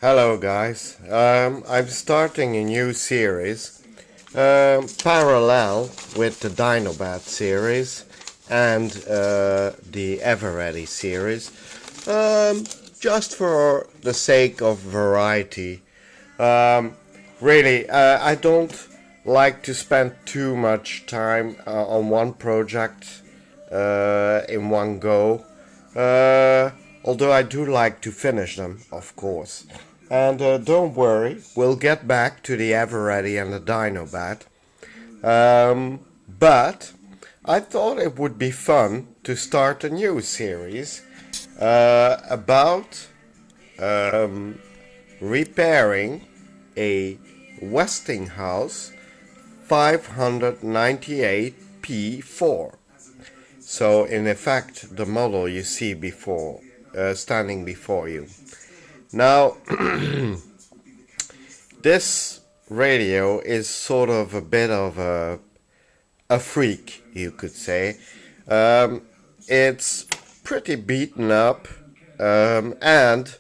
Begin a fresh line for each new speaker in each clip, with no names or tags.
Hello guys, I'm starting a new series parallel with the Dinobat series and the Everready series, just for the sake of variety. Really, I don't like to spend too much time on one project in one go, although I do like to finish them, of course. And don't worry, we'll get back to the Everready and the Dinobat. But I thought it would be fun to start a new series about repairing a Westinghouse 598P4. So in effect, the model you see before, standing before you. Now, this radio is sort of a bit of a freak, you could say. It's pretty beaten up, and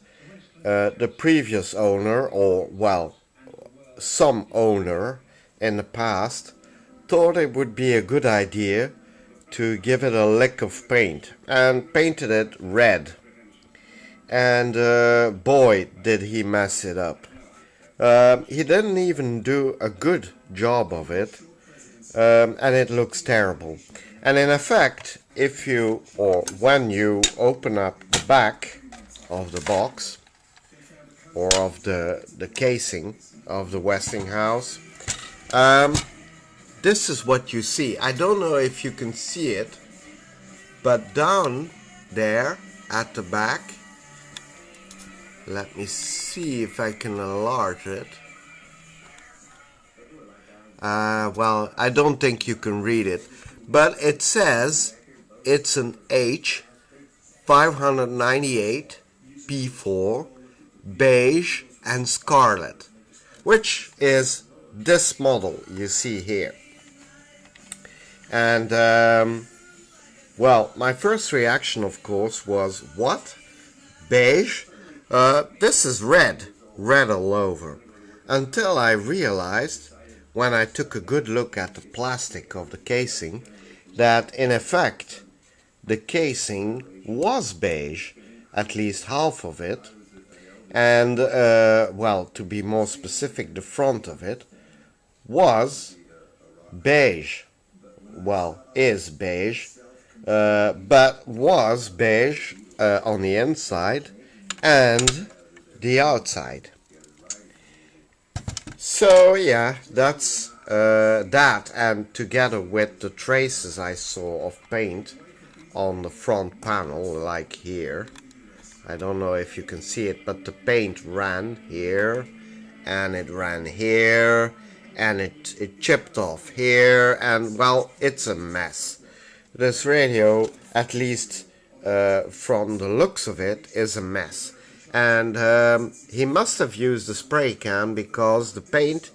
the previous owner, or well, some owner in the past, thought it would be a good idea to give it a lick of paint, and painted it red. And boy, did he mess it up. He didn't even do a good job of it, and it looks terrible. And in effect, if you, or when you open up the back of the box, or of the casing of the Westinghouse, this is what you see. I don't know if you can see it, but down there at the back, let me see if I can enlarge it. Well, I don't think you can read it, but it says it's an H-598P4 beige and scarlet, which is this model you see here. And well, my first reaction, of course, was, what? Beige? This is red all over, until I realized, when I took a good look at the plastic of the casing, that in effect the casing was beige, at least half of it, and well, to be more specific, the front of it was beige. Well, is beige, but was beige on the inside and the outside. So yeah, that's that, and together with the traces I saw of paint on the front panel, like here. I don't know if you can see it, but the paint ran here, and it ran here, and it chipped off here, and well, it's a mess. This radio, at least from the looks of it, is a mess. And he must have used a spray can, because the paint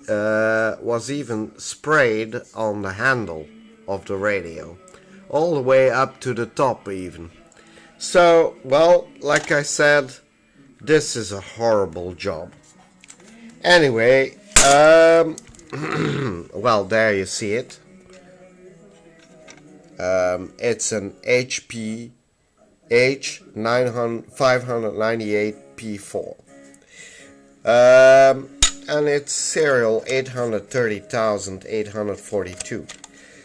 was even sprayed on the handle of the radio, all the way up to the top even. So, well, like I said, this is a horrible job. Anyway, well, there you see it. It's an HP H-598P4. And it's serial 830,842.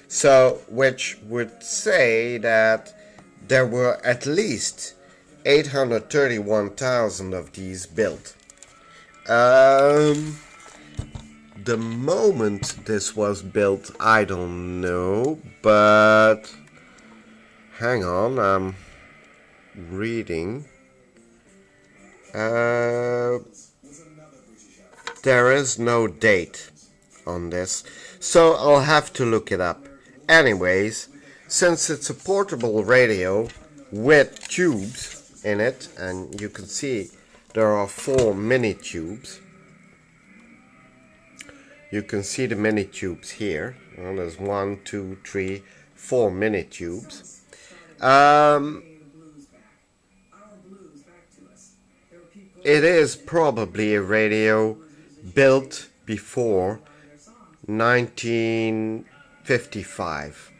So, which would say that there were at least 831,000 of these built. The moment this was built, I don't know, but hang on, I'm reading. There is no date on this, so I'll have to look it up. Anyways, since it's a portable radio with tubes in it, and you can see there are 4 mini tubes. You can see the mini tubes here. Well, there's 1, 2, 3, 4 mini tubes. it is probably a radio built before 1955.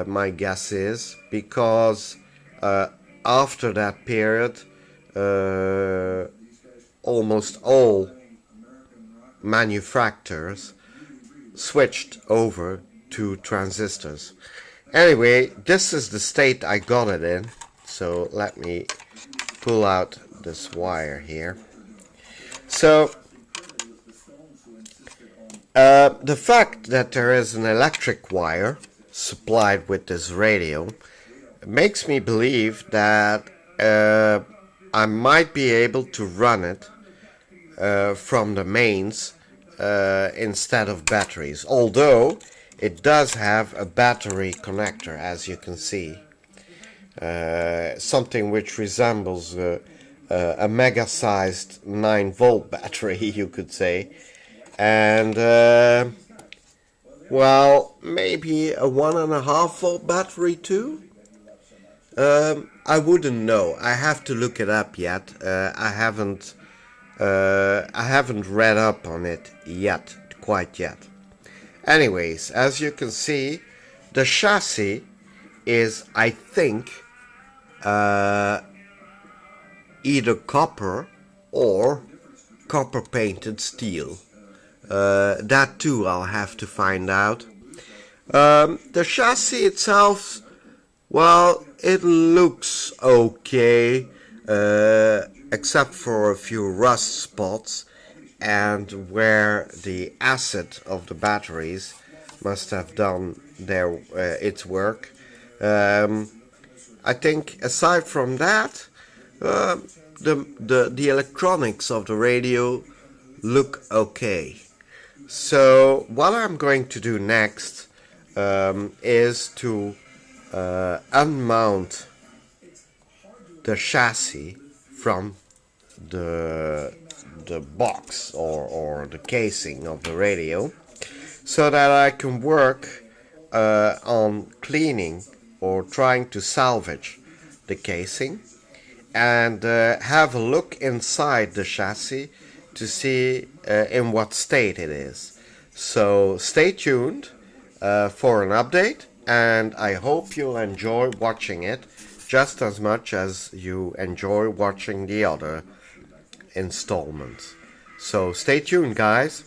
My guess is because after that period, almost all manufacturers switched over to transistors. Anyway, this is the state I got it in. So let me pull out this wire here. So the fact that there is an electric wire supplied with this radio makes me believe that I might be able to run it from the mains instead of batteries, although it does have a battery connector, as you can see, something which resembles a mega-sized 9-volt battery, you could say, and well, maybe a 1.5-volt battery too. I wouldn't know. I have to look it up yet. I haven't read up on it yet, quite yet. Anyways, as you can see, the chassis is, I think, either copper or copper painted steel. That too I'll have to find out. The chassis itself, well, it looks okay, except for a few rust spots and where the acid of the batteries must have done its work. I think aside from that, the electronics of the radio look okay. So what I'm going to do next is to unmount the chassis from the box or the casing of the radio, so that I can work on cleaning or trying to salvage the casing and have a look inside the chassis to see in what state it is. So stay tuned for an update, and I hope you'll enjoy watching it just as much as you enjoy watching the other installments. So stay tuned, guys.